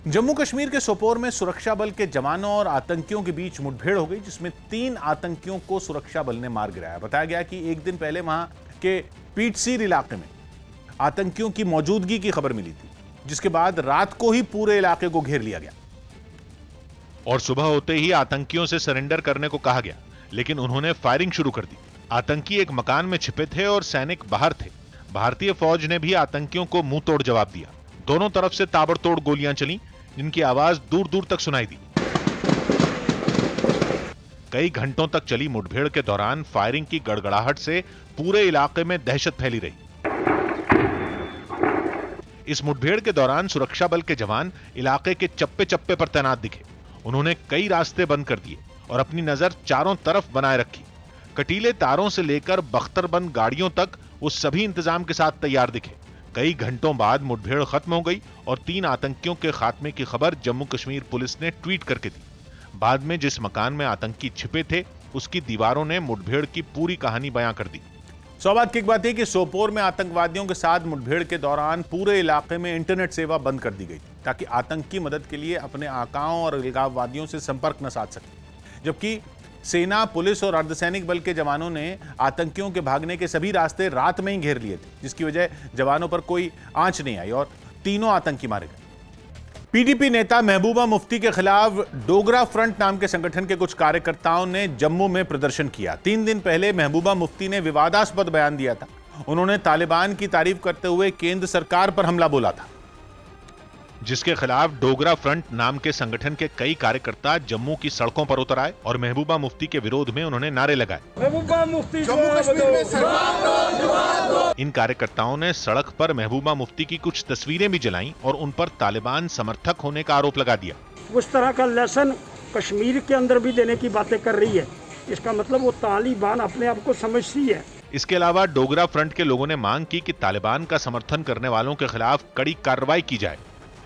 जम्मू कश्मीर के सोपोर में सुरक्षा बल के जवानों और आतंकियों के बीच मुठभेड़ हो गई, जिसमें 3 आतंकियों को सुरक्षा बल ने मार गिराया। बताया गया कि एक दिन पहले वहां के पीटसीर इलाके में आतंकियों की मौजूदगी की खबर मिली थी, जिसके बाद रात को ही पूरे इलाके को घेर लिया गया और सुबह होते ही आतंकियों से सरेंडर करने को कहा गया, लेकिन उन्होंने फायरिंग शुरू कर दी। आतंकी एक मकान में छिपे थे और सैनिक बाहर थे। भारतीय फौज ने भी आतंकियों को मुंह तोड़ जवाब दिया। दोनों तरफ से ताबड़तोड़ गोलियां चली, जिनकी आवाज दूर दूर तक सुनाई दी। कई घंटों तक चली मुठभेड़ के दौरान फायरिंग की गड़गड़ाहट से पूरे इलाके में दहशत फैली रही। इस मुठभेड़ के दौरान सुरक्षा बल के जवान इलाके के चप्पे चप्पे पर तैनात दिखे। उन्होंने कई रास्ते बंद कर दिए और अपनी नजर चारों तरफ बनाए रखी। कटीले तारों से लेकर बख्तरबंद गाड़ियों तक वो सभी इंतजाम के साथ तैयार दिखे। कई घंटों बाद मुठभेड़ खत्म हो गई और 3 आतंकियों के खात्मे की खबर जम्मू कश्मीर पुलिस ने ट्वीट करके दी। बाद में जिस मकान में आतंकी छिपे थे, उसकी दीवारों ने मुठभेड़ की पूरी कहानी बयां कर दी। सौभाग्य की बात है कि सोपोर में आतंकवादियों के साथ मुठभेड़ के दौरान पूरे इलाके में इंटरनेट सेवा बंद कर दी गई, ताकि आतंकी मदद के लिए अपने आकाओं और अलगाववादियों से संपर्क न साध सके। जबकि सेना, पुलिस और अर्धसैनिक बल के जवानों ने आतंकियों के भागने के सभी रास्ते रात में ही घेर लिए थे, जिसकी वजह जवानों पर कोई आंच नहीं आई और तीनों आतंकी मारे गए। पीडीपी नेता महबूबा मुफ्ती के खिलाफ डोगरा फ्रंट नाम के संगठन के कुछ कार्यकर्ताओं ने जम्मू में प्रदर्शन किया। 3 दिन पहले महबूबा मुफ्ती ने विवादास्पद बयान दिया था। उन्होंने तालिबान की तारीफ करते हुए केंद्र सरकार पर हमला बोला था, जिसके खिलाफ डोगरा फ्रंट नाम के संगठन के कई कार्यकर्ता जम्मू की सड़कों पर उतर आए और महबूबा मुफ्ती के विरोध में उन्होंने नारे लगाए। महबूबा मुफ्ती इन कार्यकर्ताओं ने सड़क पर महबूबा मुफ्ती की कुछ तस्वीरें भी जलाईं और उन पर तालिबान समर्थक होने का आरोप लगा दिया। उस तरह का लेसन कश्मीर के अंदर भी देने की बातें कर रही है। इसका मतलब वो तालिबान अपने आप को समझती है। इसके अलावा डोगरा फ्रंट के लोगों ने मांग की कि तालिबान का समर्थन करने वालों के खिलाफ कड़ी कार्रवाई की जाए।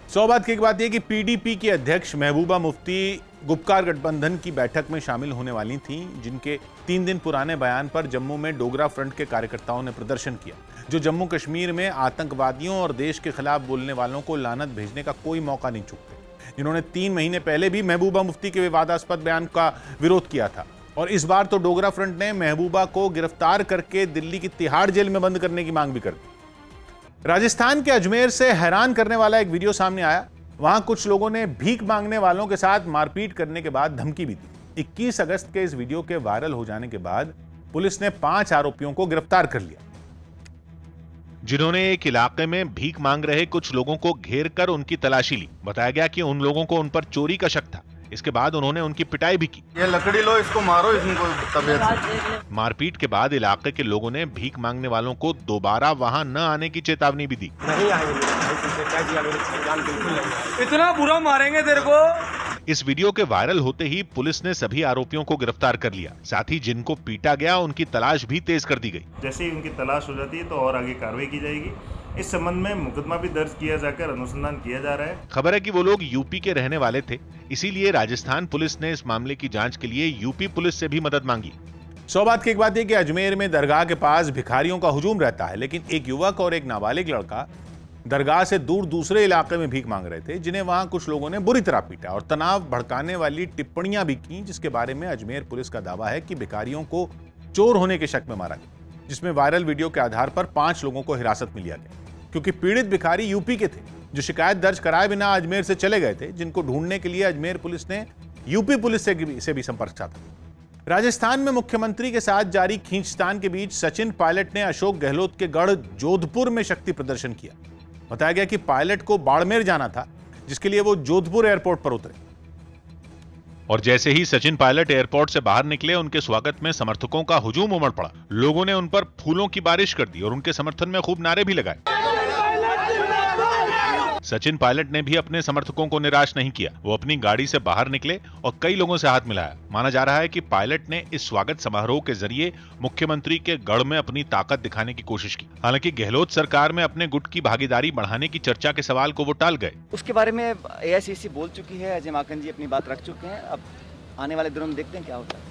सौभाग्य की बात यह कि पीडीपी की अध्यक्ष महबूबा मुफ्ती गुपकार गठबंधन की बैठक में शामिल होने वाली थीं, जिनके 3 दिन पुराने बयान पर जम्मू में डोगरा फ्रंट के कार्यकर्ताओं ने प्रदर्शन किया, जो जम्मू कश्मीर में आतंकवादियों और देश के खिलाफ बोलने वालों को लानत भेजने का कोई मौका नहीं चूकते, जिन्होंने 3 महीने पहले भी महबूबा मुफ्ती के विवादास्पद बयान का विरोध किया था। और इस बार तो डोगरा फ्रंट ने महबूबा को गिरफ्तार करके दिल्ली की तिहाड़ जेल में बंद करने की मांग भी कर दी। राजस्थान के अजमेर से हैरान करने वाला एक वीडियो सामने आया। वहां कुछ लोगों ने भीख मांगने वालों के साथ मारपीट करने के बाद धमकी भी दी। 21 अगस्त के इस वीडियो के वायरल हो जाने के बाद पुलिस ने 5 आरोपियों को गिरफ्तार कर लिया, जिन्होंने एक इलाके में भीख मांग रहे कुछ लोगों को घेर कर उनकी तलाशी ली। बताया गया कि उन लोगों को उन पर चोरी का शक था। इसके बाद उन्होंने उनकी पिटाई भी की। ये लकड़ी लो, इसको मारो, इनको तबीयत। मारपीट के बाद इलाके के लोगों ने भीख मांगने वालों को दोबारा वहां न आने की चेतावनी भी दी। नहीं आएंगे, इतना बुरा मारेंगे तेरे को। इस वीडियो के वायरल होते ही पुलिस ने सभी आरोपियों को गिरफ्तार कर लिया। साथ ही जिनको पीटा गया उनकी तलाश भी तेज कर दी गई। जैसे ही उनकी तलाश हो जाती है तो और आगे कार्रवाई की जाएगी। इस संबंध में मुकदमा भी दर्ज किया जाकर अनुसंधान किया जा रहा है। खबर है कि वो लोग यूपी के रहने वाले थे, इसीलिए राजस्थान पुलिस ने इस मामले की जांच के लिए यूपी पुलिस से भी मदद मांगी। सौभाग्य की एक बात यह कि अजमेर में दरगाह के पास भिखारियों का हुजूम रहता है, लेकिन एक युवक और एक नाबालिग लड़का दरगाह से दूर दूसरे इलाके में भीख मांग रहे थे, जिन्हें वहां कुछ लोगों ने बुरी तरह पीटा और तनाव भड़काने वाली टिप्पणियां भी की, जिसके बारे में अजमेर पुलिस का दावा है कि भिखारियों को चोर होने के शक में मारा गया, जिसमें वायरल वीडियो के आधार पर 5 लोगों को हिरासत में लिया गया, क्योंकि पीड़ित भिखारी यूपी के थे, जो शिकायत दर्ज कराए बिना अजमेर से चले गए थे, जिनको ढूंढने के लिए अजमेर पुलिस ने यूपी पुलिस से भी संपर्क साधा। राजस्थान में मुख्यमंत्री के साथ जारी खींचतान के बीच सचिन पायलट ने अशोक गहलोत के गढ़ जोधपुर में शक्ति प्रदर्शन किया। बताया गया कि पायलट को बाड़मेर जाना था, जिसके लिए वो जोधपुर एयरपोर्ट पर उतरे और जैसे ही सचिन पायलट एयरपोर्ट से बाहर निकले, उनके स्वागत में समर्थकों का हुजूम उमड़ पड़ा। लोगों ने उन पर फूलों की बारिश कर दी और उनके समर्थन में खूब नारे भी लगाए। सचिन पायलट ने भी अपने समर्थकों को निराश नहीं किया। वो अपनी गाड़ी से बाहर निकले और कई लोगों से हाथ मिलाया। माना जा रहा है कि पायलट ने इस स्वागत समारोह के जरिए मुख्यमंत्री के गढ़ में अपनी ताकत दिखाने की कोशिश की। हालांकि गहलोत सरकार में अपने गुट की भागीदारी बढ़ाने की चर्चा के सवाल को वो टाल गए। उसके बारे में एआईसीसी बोल चुकी है, अजय माकन जी अपनी बात रख चुके हैं। अब आने वाले दिनों में देखते हैं क्या होता है।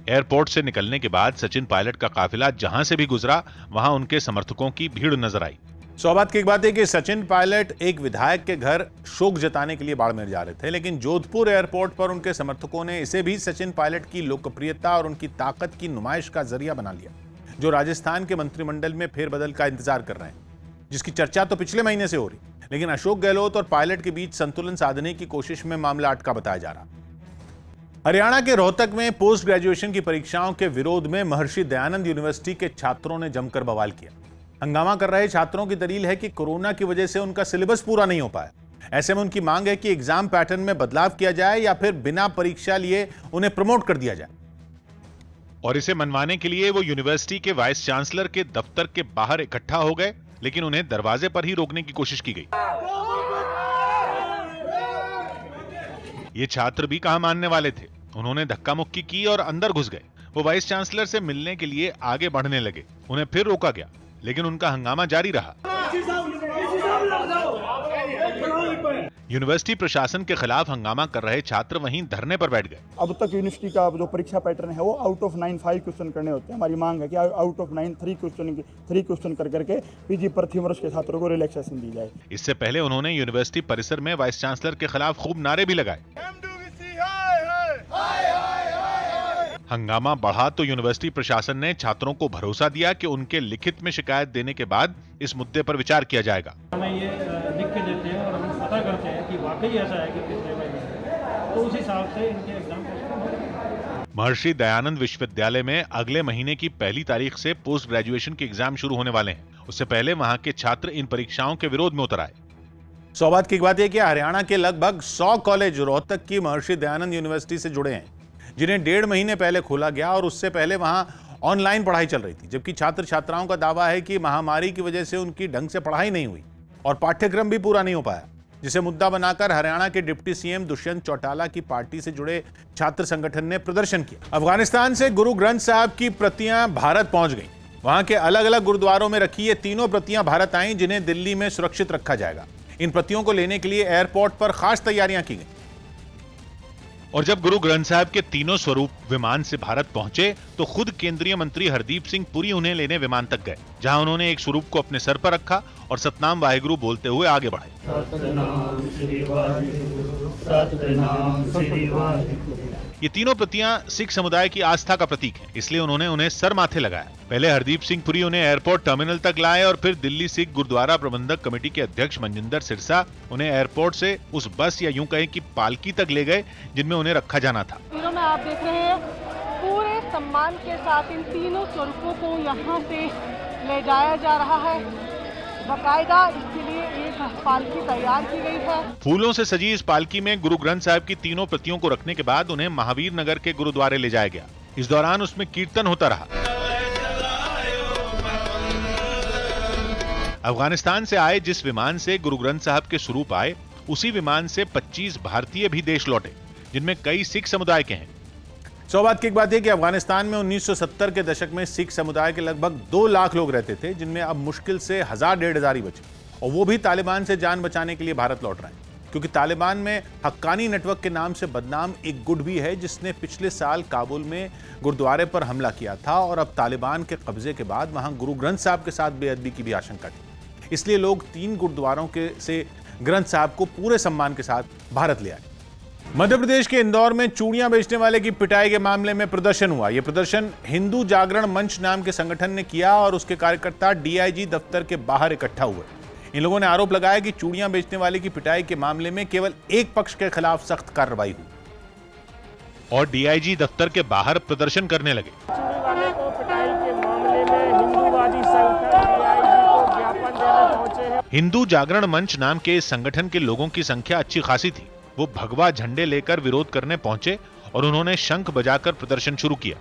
एयरपोर्ट से निकलने के बाद सचिन पायलट का काफिला जहां से भी गुजरा, वहां उनके समर्थकों की भीड़ नजर आई। सौभाग्य की एक बात है कि सचिन पायलट एक विधायक के घर शोक जताने के लिए बाड़मेर जा रहे थे, लेकिन जोधपुर एयरपोर्ट पर उनके समर्थकों ने इसे भी सचिन पायलट की लोकप्रियता और उनकी ताकत की नुमाइश का जरिया बना लिया, जो राजस्थान के मंत्रिमंडल में फेरबदल का इंतजार कर रहे हैं, जिसकी चर्चा तो पिछले महीने से हो रही, लेकिन अशोक गहलोत और पायलट के बीच संतुलन साधने की कोशिश में मामला अटका बताया जा रहा। हरियाणा के रोहतक में पोस्ट ग्रेजुएशन की परीक्षाओं के विरोध में महर्षि दयानंद यूनिवर्सिटी के छात्रों ने जमकर बवाल किया। हंगामा कर रहे छात्रों की दलील है कि कोरोना की वजह से उनका सिलेबस पूरा नहीं हो पाया। ऐसे में उनकी मांग है कि एग्जाम पैटर्न में बदलाव किया जाए या फिर बिना परीक्षा लिए उन्हें प्रमोट कर दिया जाए। और इसे मनवाने के लिए वो यूनिवर्सिटी के वाइस चांसलर के दफ्तर के बाहर इकट्ठा हो गए, लेकिन उन्हें दरवाजे पर ही रोकने की कोशिश की गई। ये छात्र भी कहां मानने वाले थे। उन्होंने धक्का मुक्की की और अंदर घुस गए। वो वाइस चांसलर से मिलने के लिए आगे बढ़ने लगे। उन्हें फिर रोका गया, लेकिन उनका हंगामा जारी रहा। यूनिवर्सिटी प्रशासन के खिलाफ हंगामा कर रहे छात्र वहीं धरने पर बैठ गए। अब तक यूनिवर्सिटी का जो परीक्षा पैटर्न है वो आउट ऑफ 9 5 क्वेश्चन करने होते हैं। हमारी मांग है कि आउट ऑफ 9 3 क्वेश्चन कर करके पीजी प्रथम वर्ष के छात्रों को रिलैक्सेशन दी जाए। इससे पहले उन्होंने यूनिवर्सिटी परिसर में वाइस चांसलर के खिलाफ खूब नारे भी लगाए। हंगामा बढ़ा तो यूनिवर्सिटी प्रशासन ने छात्रों को भरोसा दिया कि उनके लिखित में शिकायत देने के बाद इस मुद्दे पर विचार किया जाएगा। हमें ये लिख के देते हैं और हम पता करते हैं कि वाकई ऐसा है कि पिछले महीने, तो उस हिसाब से इनके एग्जाम होंगे। महर्षि दयानंद विश्वविद्यालय में अगले महीने की 1 तारीख से पोस्ट ग्रेजुएशन के एग्जाम शुरू होने वाले हैं। उससे पहले वहां के छात्र इन परीक्षाओं के विरोध में उतर आए। सौभाग्य की बात यह कि हरियाणा के लगभग 100 कॉलेज रोहतक की महर्षि दयानंद यूनिवर्सिटी से जुड़े हैं, जिन्हें 1.5 महीने पहले खोला गया और उससे पहले वहां ऑनलाइन पढ़ाई चल रही थी। जबकि छात्र छात्राओं का दावा है कि महामारी की वजह से उनकी ढंग से पढ़ाई नहीं हुई और पाठ्यक्रम भी पूरा नहीं हो पाया, जिसे मुद्दा बनाकर हरियाणा के डिप्टी सीएम दुष्यंत चौटाला की पार्टी से जुड़े छात्र संगठन ने प्रदर्शन किया। अफगानिस्तान से गुरु ग्रंथ साहब की प्रतियां भारत पहुंच गईं। वहां के अलग अलग गुरुद्वारों में रखी ये तीनों प्रतियां भारत आईं, जिन्हें दिल्ली में सुरक्षित रखा जाएगा। इन प्रतियों को लेने के लिए एयरपोर्ट पर खास तैयारियां की गई। और जब गुरु ग्रंथ साहब के तीनों स्वरूप विमान से भारत पहुंचे तो खुद केंद्रीय मंत्री हरदीप सिंह पुरी उन्हें लेने विमान तक गए, जहां उन्होंने एक स्वरूप को अपने सर पर रखा और सतनाम वाहेगुरु बोलते हुए आगे बढ़े। ये तीनों प्रतियां सिख समुदाय की आस्था का प्रतीक हैं, इसलिए उन्होंने उन्हें सर माथे लगाया। पहले हरदीप सिंह पुरी उन्हें एयरपोर्ट टर्मिनल तक लाए और फिर दिल्ली सिख गुरुद्वारा प्रबंधक कमेटी के अध्यक्ष मनजिंदर सिरसा उन्हें एयरपोर्ट से उस बस या यूं कहें कि पालकी तक ले गए जिनमें उन्हें रखा जाना था। में आप देख रहे हैं पूरे सम्मान के साथ इन तीनों स्वरूपों को यहाँ से ले जाया जा रहा है। बाकायदा इसके लिए एक पालकी तैयार की गई है। फूलों से सजी इस पालकी में गुरु ग्रंथ साहब की तीनों प्रतियों को रखने के बाद उन्हें महावीर नगर के गुरुद्वारे ले जाया गया। इस दौरान उसमें कीर्तन होता रहा। अफगानिस्तान से आए जिस विमान से गुरु ग्रंथ साहब के स्वरूप आए, उसी विमान से 25 भारतीय भी देश लौटे, जिनमें कई सिख समुदाय के हैं। सौभाग्य की एक बात यह कि अफगानिस्तान में 1970 के दशक में सिख समुदाय के लगभग 2 लाख लोग रहते थे, जिनमें अब मुश्किल से 1000-1500 ही बचे, और वो भी तालिबान से जान बचाने के लिए भारत लौट रहे हैं। क्योंकि तालिबान में हक्कानी नेटवर्क के नाम से बदनाम एक गुट भी है, जिसने पिछले साल काबुल में गुरुद्वारे पर हमला किया था और अब तालिबान के कब्जे के बाद वहां गुरु ग्रंथ साहब के साथ बेअदबी की भी आशंका थी। इसलिए लोग 3 गुरुद्वारों के से ग्रंथ साहब को पूरे सम्मान के साथ भारत ले आए। मध्य प्रदेश के इंदौर में चूड़ियां बेचने वाले की पिटाई के मामले में प्रदर्शन हुआ। यह प्रदर्शन हिंदू जागरण मंच नाम के संगठन ने किया और उसके कार्यकर्ता डीआईजी दफ्तर के बाहर इकट्ठा हुए। इन लोगों ने आरोप लगाया कि चूड़ियां बेचने वाले की पिटाई के मामले में केवल एक पक्ष के खिलाफ सख्त कार्रवाई हुई और डीआईजी दफ्तर के बाहर प्रदर्शन करने लगे। चूड़ी वाले को पिटाई के मामले में हिंदूवादी संगठन डीआईजी को ज्ञापन देने पहुंचे हैं। हिंदू जागरण मंच नाम के इस संगठन के लोगों की संख्या अच्छी खासी थी। वो भगवा झंडे लेकर विरोध करने पहुंचे और उन्होंने शंख बजाकर प्रदर्शन शुरू किया।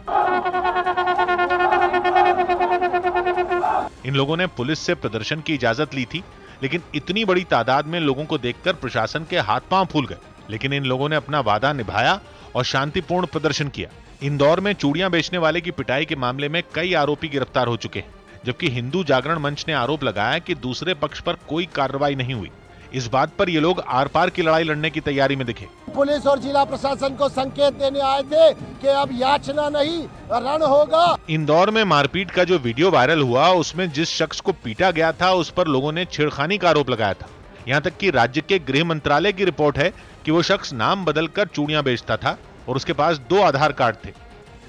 इन लोगों ने पुलिस से प्रदर्शन की इजाजत ली थी, लेकिन इतनी बड़ी तादाद में लोगों को देखकर प्रशासन के हाथ पांव फूल गए। लेकिन इन लोगों ने अपना वादा निभाया और शांतिपूर्ण प्रदर्शन किया। इंदौर में चूड़ियां बेचने वाले की पिटाई के मामले में कई आरोपी गिरफ्तार हो चुके हैं, जबकि हिंदू जागरण मंच ने आरोप लगाया कि दूसरे पक्ष पर कोई कार्रवाई नहीं हुई। इस बात पर ये लोग आर पार की लड़ाई लड़ने की तैयारी में दिखे। पुलिस और जिला प्रशासन को संकेत देने आए थे कि अब याचना नहीं रण होगा। इंदौर में मारपीट का जो वीडियो वायरल हुआ उसमें जिस शख्स को पीटा गया था उस पर लोगों ने छेड़खानी का आरोप लगाया था। यहाँ तक कि राज्य के गृह मंत्रालय की रिपोर्ट है कि वो शख्स नाम बदलकर चूड़ियां बेचता था और उसके पास 2 आधार कार्ड थे।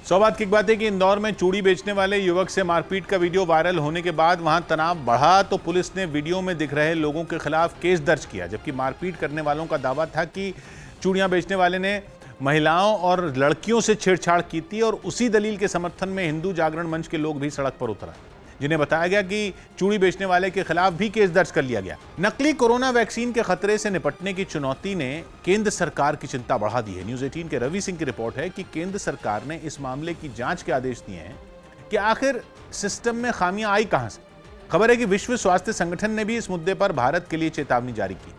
सौभाग्य की बात है कि इंदौर में चूड़ी बेचने वाले युवक से मारपीट का वीडियो वायरल होने के बाद वहां तनाव बढ़ा तो पुलिस ने वीडियो में दिख रहे लोगों के खिलाफ केस दर्ज किया, जबकि मारपीट करने वालों का दावा था कि चूड़ियां बेचने वाले ने महिलाओं और लड़कियों से छेड़छाड़ की थी और उसी दलील के समर्थन में हिंदू जागरण मंच के लोग भी सड़क पर उतरा, जिन्हें बताया गया कि चूड़ी बेचने वाले के खिलाफ भी केस दर्ज कर लिया गया। नकली कोरोना वैक्सीन के खतरे से निपटने की चुनौती ने केंद्र सरकार की चिंता बढ़ा दी है। न्यूज़ 18 के रवि सिंह की रिपोर्ट है कि केंद्र सरकार ने इस मामले की जांच के आदेश दिए हैं कि आखिर सिस्टम में खामियां आई कहां से। खबर है कि विश्व स्वास्थ्य संगठन ने भी इस मुद्दे पर भारत के लिए चेतावनी जारी की।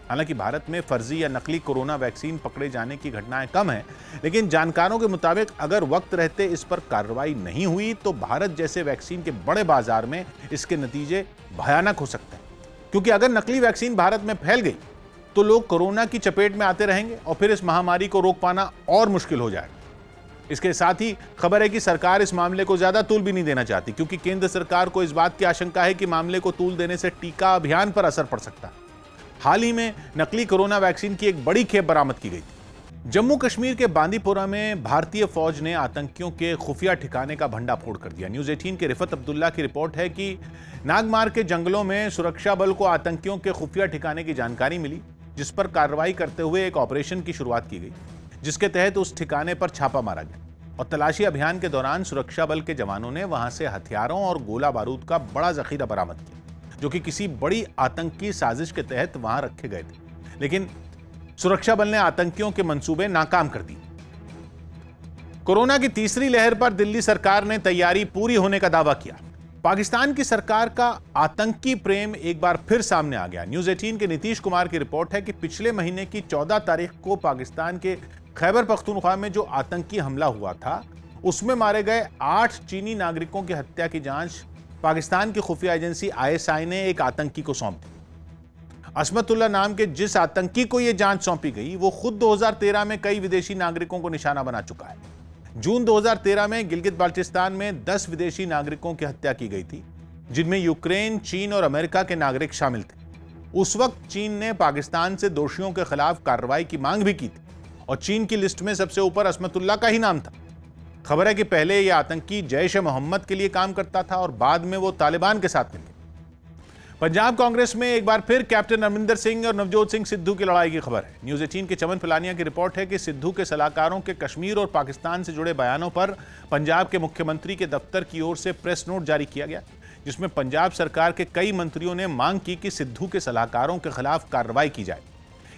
हालांकि भारत में फर्जी या नकली कोरोना वैक्सीन पकड़े जाने की घटनाएं कम हैं, लेकिन जानकारों के मुताबिक अगर वक्त रहते इस पर कार्रवाई नहीं हुई तो भारत जैसे वैक्सीन के बड़े बाजार में इसके नतीजे भयानक हो सकते हैं। क्योंकि अगर नकली वैक्सीन भारत में फैल गई तो लोग कोरोना की चपेट में आते रहेंगे और फिर इस महामारी को रोक पाना और मुश्किल हो जाएगा। इसके साथ ही खबर है कि सरकार इस मामले को ज्यादा तूल भी नहीं देना चाहती, क्योंकि केंद्र सरकार को इस बात की आशंका है कि मामले को तूल देने से टीका अभियान पर असर पड़ सकता है। हाल ही में नकली कोरोना वैक्सीन की एक बड़ी खेप बरामद की गई थी। जम्मू कश्मीर के बांदीपोरा में भारतीय फौज ने आतंकियों के खुफिया ठिकाने का भंडाफोड़ कर दिया। न्यूज़ 18 के रिफत अब्दुल्ला की रिपोर्ट है कि नागमार के जंगलों में सुरक्षा बल को आतंकियों के खुफिया ठिकाने की जानकारी मिली, जिस पर कार्रवाई करते हुए एक ऑपरेशन की शुरुआत की गई, जिसके तहत उस ठिकाने पर छापा मारा गया और तलाशी अभियान के दौरान सुरक्षा बल के जवानों ने वहां से हथियारों और गोला बारूद का बड़ा जखीरा बरामद किया, जो कि किसी बड़ी आतंकी साजिश के तहत वहां रखे गए थे। लेकिन सुरक्षा बल ने आतंकियों के मंसूबे नाकाम कर दिए। कोरोना की तीसरी लहर पर दिल्ली सरकार ने तैयारी पूरी होने का दावा किया। पाकिस्तान की सरकार का आतंकी प्रेम एक बार फिर सामने आ गया। न्यूज़ 18 के नीतीश कुमार की रिपोर्ट है कि पिछले महीने की 14 तारीख को पाकिस्तान के खैबर पख्तूनख्वा में जो आतंकी हमला हुआ था उसमें मारे गए 8 चीनी नागरिकों की हत्या की जांच पाकिस्तान की खुफिया एजेंसी ISI ने एक आतंकी को सौंप दी। असमतुल्ला नाम के जिस आतंकी को यह जांच सौंपी गई वो खुद 2013 में कई विदेशी नागरिकों को निशाना बना चुका है। जून 2013 में गिलगित बाल्टिस्तान में 10 विदेशी नागरिकों की हत्या की गई थी, जिनमें यूक्रेन, चीन और अमेरिका के नागरिक शामिल थे। उस वक्त चीन ने पाकिस्तान से दोषियों के खिलाफ कार्रवाई की मांग भी की थी और चीन की लिस्ट में सबसे ऊपर असमतुल्ला का ही नाम था। खबर है कि पहले यह आतंकी जैश ए मोहम्मद के लिए काम करता था और बाद में वो तालिबान के साथ मिल गया। पंजाब कांग्रेस में एक बार फिर कैप्टन अमरिंदर सिंह और नवजोत सिंह सिद्धू की लड़ाई की खबर है। न्यूज़ 18 के चमन फिलानिया की रिपोर्ट है कि सिद्धू के सलाहकारों के कश्मीर और पाकिस्तान से जुड़े बयानों पर पंजाब के मुख्यमंत्री के दफ्तर की ओर से प्रेस नोट जारी किया गया, जिसमें पंजाब सरकार के कई मंत्रियों ने मांग की कि सिद्धू के सलाहकारों के खिलाफ कार्रवाई की जाए।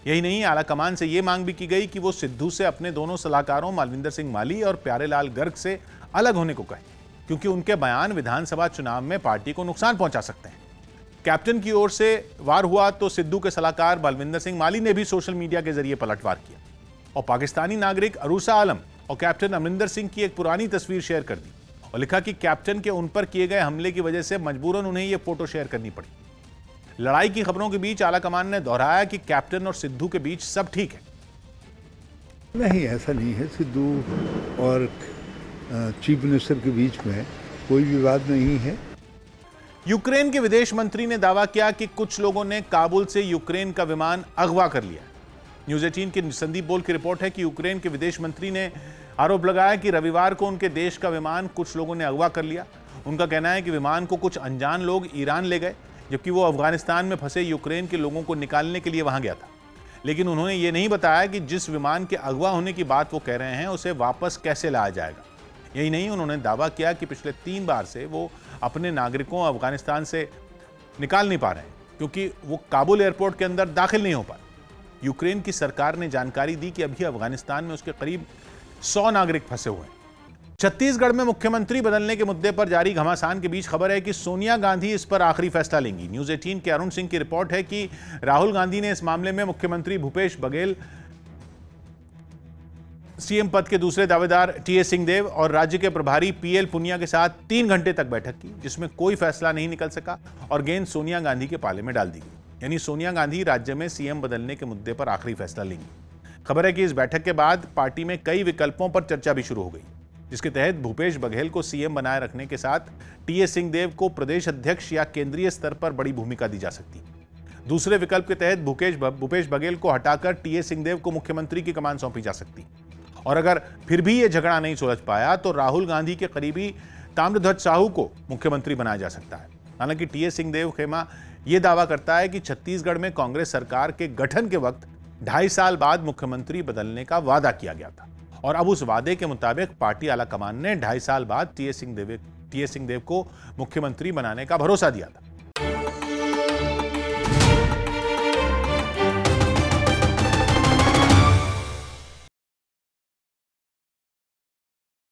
यही नहीं, आला कमान से यह मांग भी की गई कि वो सिद्धू से अपने दोनों सलाहकारों मालविंदर सिंह माली और प्यारेलाल गर्ग से अलग होने को कहे, क्योंकि उनके बयान विधानसभा चुनाव में पार्टी को नुकसान पहुंचा सकते हैं। कैप्टन की ओर से वार हुआ तो सिद्धू के सलाहकार मालविंदर सिंह माली ने भी सोशल मीडिया के जरिए पलटवार किया और पाकिस्तानी नागरिक अरूसा आलम और कैप्टन अमरिंदर सिंह की एक पुरानी तस्वीर शेयर कर दी और लिखा कि कैप्टन के उन पर किए गए हमले की वजह से मजबूरन उन्हें यह फोटो शेयर करनी पड़ी। लड़ाई की खबरों के बीच आला कमान ने दोहराया कि कैप्टन और सिद्धू के बीच सब ठीक है। नहीं, ऐसा नहीं है। सिद्धू और चीफ मिनिस्टर के बीच में कोई विवाद नहीं है। यूक्रेन के विदेश मंत्री ने दावा किया कि कुछ लोगों ने काबुल से यूक्रेन का विमान अगवा कर लिया। न्यूज़ 18 के संदीप बोल की रिपोर्ट है कि यूक्रेन के विदेश मंत्री ने आरोप लगाया कि रविवार को उनके देश का विमान कुछ लोगों ने अगवा कर लिया। उनका कहना है कि विमान को कुछ अनजान लोग ईरान ले गए, जबकि वो अफगानिस्तान में फंसे यूक्रेन के लोगों को निकालने के लिए वहां गया था। लेकिन उन्होंने ये नहीं बताया कि जिस विमान के अगवा होने की बात वो कह रहे हैं उसे वापस कैसे लाया जाएगा। यही नहीं, उन्होंने दावा किया कि पिछले 3 बार से वो अपने नागरिकों अफगानिस्तान से निकाल नहीं पा रहे हैं, क्योंकि वो काबुल एयरपोर्ट के अंदर दाखिल नहीं हो पाए। यूक्रेन की सरकार ने जानकारी दी कि अभी अफगानिस्तान में उसके करीब 100 नागरिक फंसे हुए हैं। छत्तीसगढ़ में मुख्यमंत्री बदलने के मुद्दे पर जारी घमासान के बीच खबर है कि सोनिया गांधी इस पर आखिरी फैसला लेंगी। न्यूज़ 18 के अरुण सिंह की रिपोर्ट है कि राहुल गांधी ने इस मामले में मुख्यमंत्री भूपेश बघेल, सीएम पद के दूसरे दावेदार टीएस सिंहदेव और राज्य के प्रभारी पीएल पुनिया के साथ 3 घंटे तक बैठक की, जिसमें कोई फैसला नहीं निकल सका और गेंद सोनिया गांधी के पाले में डाल दी गई। यानी सोनिया गांधी राज्य में सीएम बदलने के मुद्दे पर आखिरी फैसला लेंगी। खबर है कि इस बैठक के बाद पार्टी में कई विकल्पों पर चर्चा भी शुरू हो गई, जिसके तहत भूपेश बघेल को सीएम बनाए रखने के साथ टीएस सिंहदेव को प्रदेश अध्यक्ष या केंद्रीय स्तर पर बड़ी भूमिका दी जा सकती है। दूसरे विकल्प के तहत भूपेश बघेल को हटाकर टीएस सिंहदेव को मुख्यमंत्री की कमान सौंपी जा सकती है। और अगर फिर भी यह झगड़ा नहीं सुलझ पाया तो राहुल गांधी के करीबी ताम्रध्वज साहू को मुख्यमंत्री बनाया जा सकता है। हालांकि टीएस सिंहदेव खेमा यह दावा करता है कि छत्तीसगढ़ में कांग्रेस सरकार के गठन के वक्त 2.5 साल बाद मुख्यमंत्री बदलने का वादा किया गया था और अब उस वादे के मुताबिक पार्टी आलाकमान ने 2.5 साल बाद टीएस सिंहदेव को मुख्यमंत्री बनाने का भरोसा दिया था।